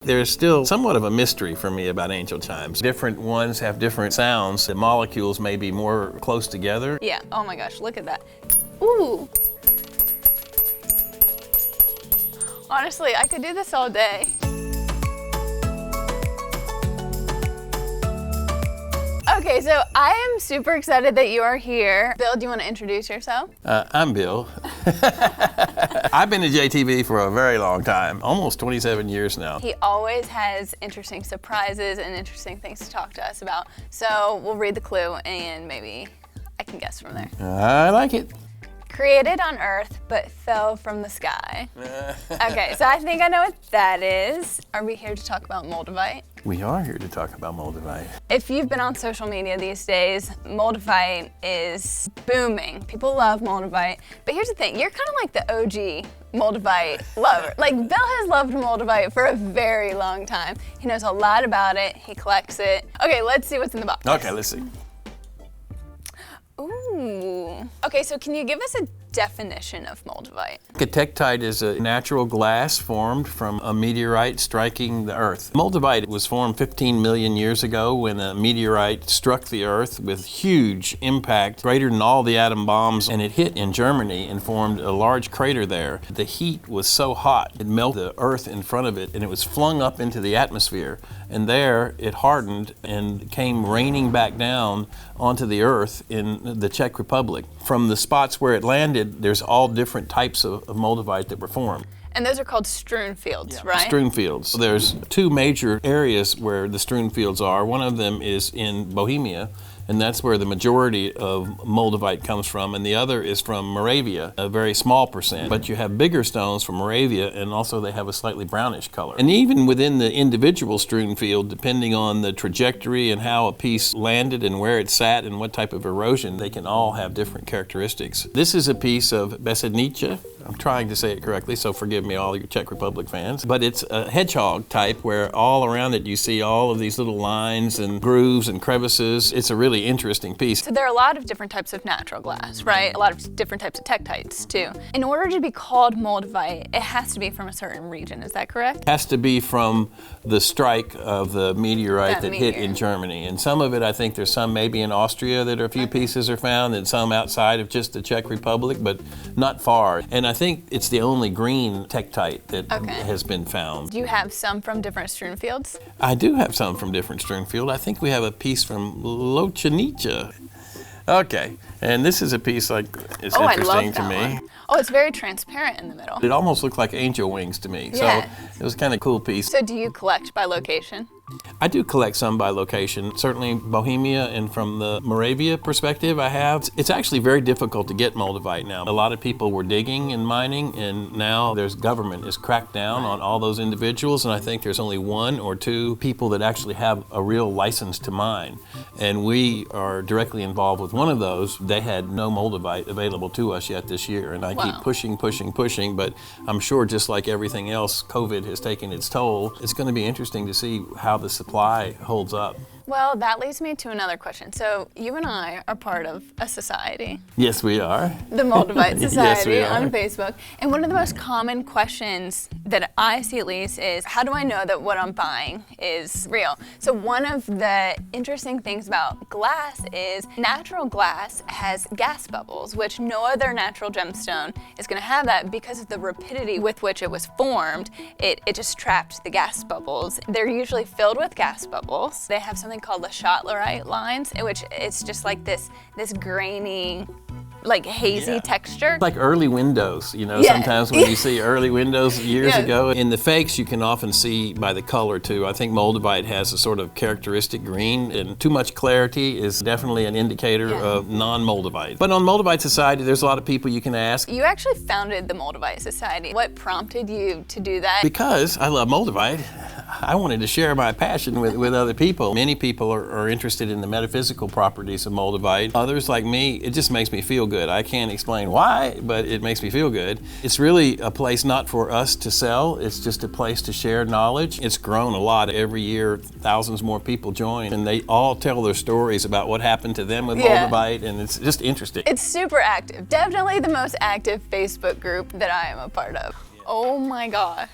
There's still somewhat of a mystery for me about angel chimes. Different ones have different sounds. The molecules may be more close together. Yeah, oh my gosh, look at that. Ooh. Honestly, I could do this all day. Okay, so I am super excited that you are here. Bill, do you want to introduce yourself? I'm Bill. I've been to JTV for a very long time, almost 27 years now. He always has interesting surprises and interesting things to talk to us about. So we'll read the clue and maybe I can guess from there. I like it. Created on Earth, but fell from the sky. Okay, so I think I know what that is. Are we here to talk about Moldavite? We are here to talk about Moldavite. If you've been on social media these days, Moldavite is booming. People love Moldavite. But here's the thing, you're kind of like the OG Moldavite lover. Like, Bill has loved Moldavite for a very long time. He knows a lot about it, he collects it. Okay, let's see what's in the box. Okay, let's see. Ooh. Okay, so can you give us a definition of Moldavite? A Tektite is a natural glass formed from a meteorite striking the Earth. Moldavite was formed 15 million years ago when a meteorite struck the Earth with huge impact, greater than all the atom bombs, and it hit in Germany and formed a large crater there. The heat was so hot, it melted the Earth in front of it, and it was flung up into the atmosphere. And there it hardened and came raining back down onto the Earth in the Czech Republic. From the spots where it landed, there's all different types of Moldavite that were formed. And those are called strewn fields, right? Strewn fields. There's two major areas where the strewn fields are. One of them is in Bohemia, and that's where the majority of Moldavite comes from, and the other is from Moravia, a very small percent. But you have bigger stones from Moravia, and also they have a slightly brownish color. And even within the individual strewn field, depending on the trajectory and how a piece landed and where it sat and what type of erosion, they can all have different characteristics. This is a piece of Besednice. I'm trying to say it correctly, so forgive me, all your Czech Republic fans. But it's a hedgehog type where all around it you see all of these little lines and grooves and crevices. It's a really interesting piece. So there are a lot of different types of natural glass, right? A lot of different types of tektites too. In order to be called Moldavite, it has to be from a certain region, is that correct? It has to be from the strike of the meteorite that hit in Germany. And some of it, I think there's some maybe in Austria that a few pieces are found, and some outside of just the Czech Republic, but not far. And I think it's the only green tektite that has been found. Do you have some from different strewn fields? I do have some from different strewn fields. I think we have a piece from Lochenice. Okay, and this is a piece like it's interesting to me. One. Oh, it's very transparent in the middle. It almost looked like angel wings to me, yeah. So it was kind of a cool piece. So do you collect by location? I do collect some by location, certainly Bohemia, and from the Moravia perspective I have. It's actually very difficult to get Moldavite now. A lot of people were digging and mining, and now there's government is cracked down on all those individuals, and I think there's only one or two people that actually have a real license to mine. And we are directly involved with one of those. They had no Moldavite available to us yet this year, and I keep pushing, but I'm sure just like everything else, COVID has taken its toll. It's going to be interesting to see how the supply holds up. Well, that leads me to another question. So you and I are part of a society. Yes, we are. The Moldavite Society Yes, on Facebook. And one of the most common questions that I see at least is, how do I know that what I'm buying is real? So one of the interesting things about glass is natural glass has gas bubbles, which no other natural gemstone is going to have that because of the rapidity with which it was formed. It just trapped the gas bubbles. They're usually filled with gas bubbles. They have something called the Schottlerite lines, in which it's just like this grainy, like hazy texture. Like early windows, you know, sometimes when you see early windows years ago. In the fakes, you can often see by the color too. I think Moldavite has a sort of characteristic green, and too much clarity is definitely an indicator of non-Moldavite. But on Moldavite Society, there's a lot of people you can ask. You actually founded the Moldavite Society. What prompted you to do that? Because I love Moldavite. I wanted to share my passion with other people. Many people are interested in the metaphysical properties of Moldavite. Others, like me, it just makes me feel good. I can't explain why, but it makes me feel good. It's really a place not for us to sell. It's just a place to share knowledge. It's grown a lot. Every year, thousands more people join, and they all tell their stories about what happened to them with Moldavite, and it's just interesting. It's super active. Definitely the most active Facebook group that I am a part of. Oh my gosh.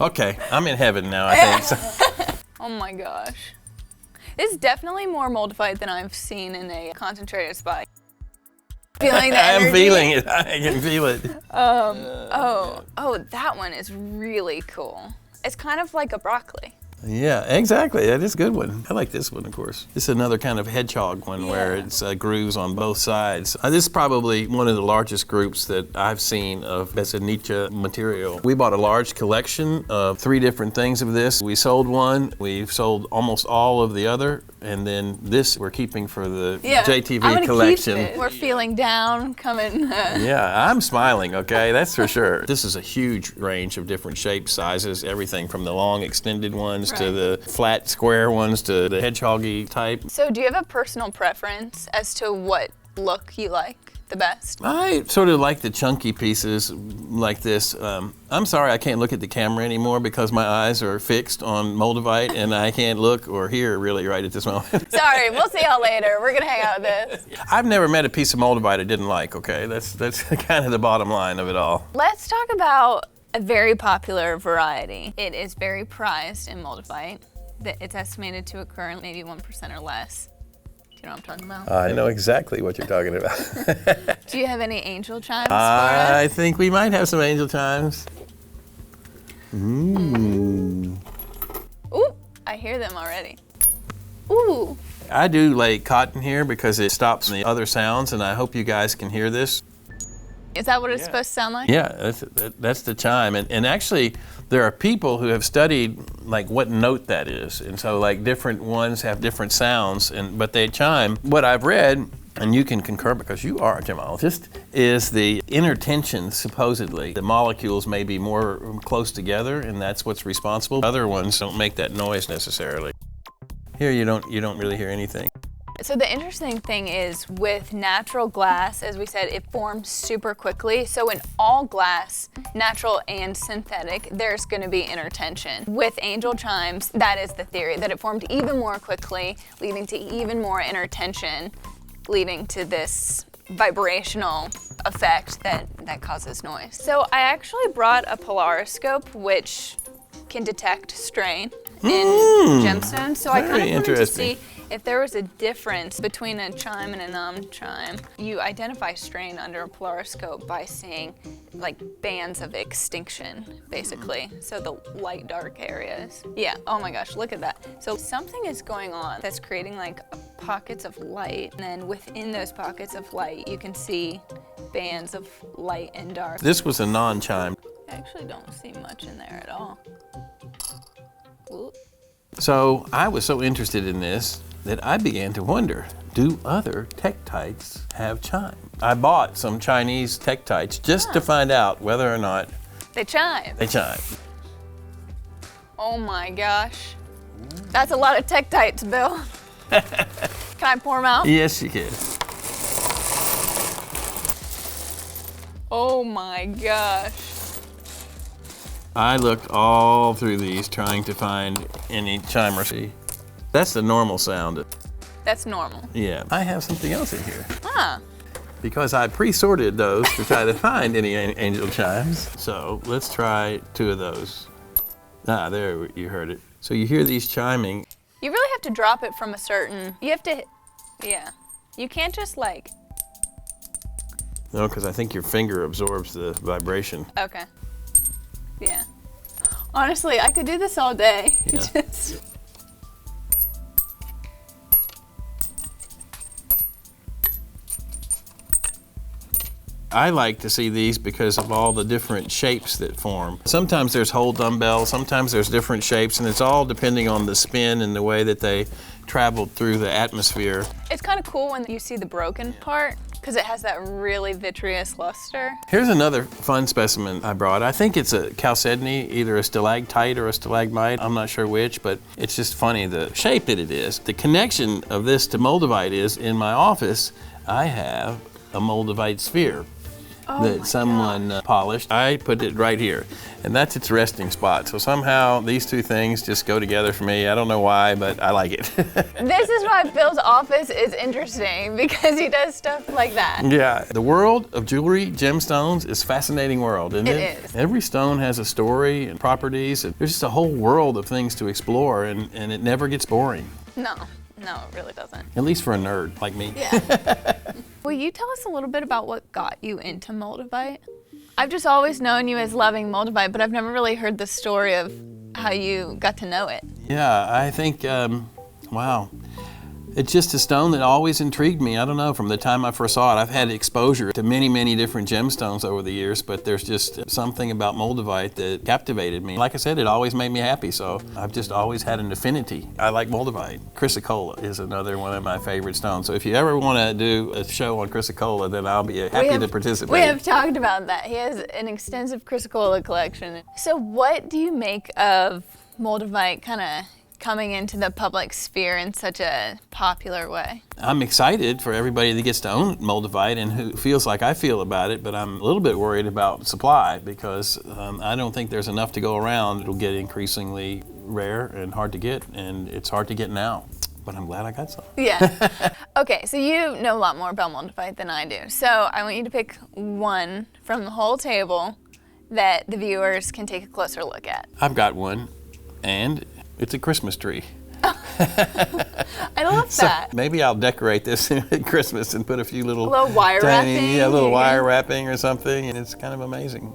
Okay, I'm in heaven now, I think. Oh my gosh. This is definitely more Moldavite than I've seen in a concentrated spot. Feeling the energy? I am feeling it. I can feel it. Oh, that one is really cool. It's kind of like a broccoli. Yeah, exactly. That is a good one. I like this one, of course. This is another kind of hedgehog one where it's grooves on both sides. This is probably one of the largest groups that I've seen of Besenicha material. We bought a large collection of 3 different things of this. We sold one, we've sold almost all of the other, and then this we're keeping for the JTV collection. Keep it. We're feeling down, coming. Yeah, I'm smiling, okay? That's for sure. This is a huge range of different shapes, sizes, everything from the long extended ones to the flat square ones to the hedgehoggy type. So do you have a personal preference as to what look you like the best? I sort of like the chunky pieces like this. I'm sorry I can't look at the camera anymore because my eyes are fixed on Moldavite and I can't look or hear really right at this moment. Sorry, we'll see y'all later. We're gonna hang out with this. I've never met a piece of Moldavite I didn't like, okay? That's kind of the bottom line of it all. Let's talk about a very popular variety. It is very prized in Moldavite. It's estimated to occur in maybe 1% or less. Do you know what I'm talking about? I know exactly what you're talking about. Do you have any angel chimes for I us? think we might have some angel chimes. Ooh. Ooh, I hear them already. Ooh. I do lay cotton here because it stops the other sounds, and I hope you guys can hear this. Is that what it's supposed to sound like? Yeah, that's the chime. And actually, there are people who have studied like what note that is. And so like different ones have different sounds, but they chime. What I've read, and you can concur because you are a gemologist, is the inner tension, supposedly. The molecules may be more close together, and that's what's responsible. Other ones don't make that noise necessarily. Here you don't really hear anything. So the interesting thing is with natural glass, as we said, it forms super quickly. So in all glass, natural and synthetic, there's gonna be intertension. With angel chimes, that is the theory, that it formed even more quickly, leading to even more intertension, leading to this vibrational effect that causes noise. So I actually brought a polariscope, which can detect strain in gemstones. So I kind of wanted to see if there was a difference between a chime and a non-chime. You identify strain under a polariscope by seeing like bands of extinction, basically. So the light dark areas. Yeah, oh my gosh, look at that. So something is going on that's creating like pockets of light, and then within those pockets of light, you can see bands of light and dark. This was a non-chime. I actually don't see much in there at all. Ooh. So I was so interested in this that I began to wonder, do other Tektites have chime? I bought some Chinese Tektites just to find out whether or not they chime. They chime. Oh my gosh. That's a lot of Tektites, Bill. Can I pour them out? Yes, you can. Oh my gosh. I looked all through these trying to find any chime. That's the normal sound. That's normal. Yeah. I have something else in here. Huh. Because I pre-sorted those to try to find any angel chimes. So let's try 2 of those. Ah, there, you heard it. So you hear these chiming. You really have to drop it from a certain, you have to, yeah. You can't just like. No, because I think your finger absorbs the vibration. Okay. Yeah. Honestly, I could do this all day. Yeah. I like to see these because of all the different shapes that form. Sometimes there's whole dumbbells, sometimes there's different shapes, and it's all depending on the spin and the way that they traveled through the atmosphere. It's kind of cool when you see the broken part, because it has that really vitreous luster. Here's another fun specimen I brought. I think it's a chalcedony, either a stalactite or a stalagmite. I'm not sure which, but it's just funny the shape that it is. The connection of this to Moldavite is in my office, I have a Moldavite sphere. that someone polished. I put it right here, and that's its resting spot. So somehow these two things just go together for me. I don't know why, but I like it. This is why Bill's office is interesting, because he does stuff like that. Yeah, the world of jewelry, gemstones, is a fascinating world, isn't it? It is. Every stone has a story and properties. There's just a whole world of things to explore, and it never gets boring. No, it really doesn't. At least for a nerd like me. Yeah. Will you tell us a little bit about what got you into Moldavite? I've just always known you as loving Moldavite, but I've never really heard the story of how you got to know it. Yeah, I think, wow. It's just a stone that always intrigued me. I don't know, from the time I first saw it. I've had exposure to many, many different gemstones over the years, but there's just something about Moldavite that captivated me. Like I said, it always made me happy, so I've just always had an affinity. I like Moldavite. Chrysocolla is another one of my favorite stones. So if you ever want to do a show on Chrysocolla, then I'll be happy to participate. We have talked about that. He has an extensive Chrysocolla collection. So what do you make of Moldavite kind of coming into the public sphere in such a popular way? I'm excited for everybody that gets to own Moldavite and who feels like I feel about it, but I'm a little bit worried about supply because I don't think there's enough to go around. It'll get increasingly rare and hard to get, and it's hard to get now. But I'm glad I got some. Yeah. Okay, so you know a lot more about Moldavite than I do. So I want you to pick one from the whole table that the viewers can take a closer look at. I've got one, and it's a Christmas tree. I love that. So maybe I'll decorate this at Christmas and put a few little wire wrapping. Yeah, a little wire wrapping or something, and it's kind of amazing.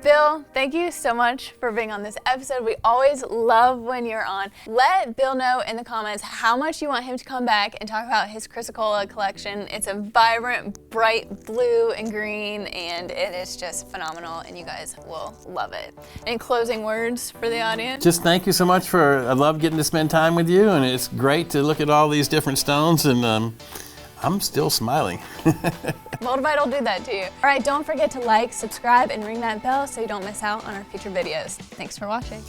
Bill, thank you so much for being on this episode. We always love when you're on. Let Bill know in the comments how much you want him to come back and talk about his Chrysocolla collection. It's a vibrant, bright blue and green, and it is just phenomenal, and you guys will love it. Any closing words for the audience? Just thank you so much I love getting to spend time with you, and it's great to look at all these different stones, and I'm still smiling. Moldavite will do that to you. All right, don't forget to like, subscribe, and ring that bell so you don't miss out on our future videos. Thanks for watching.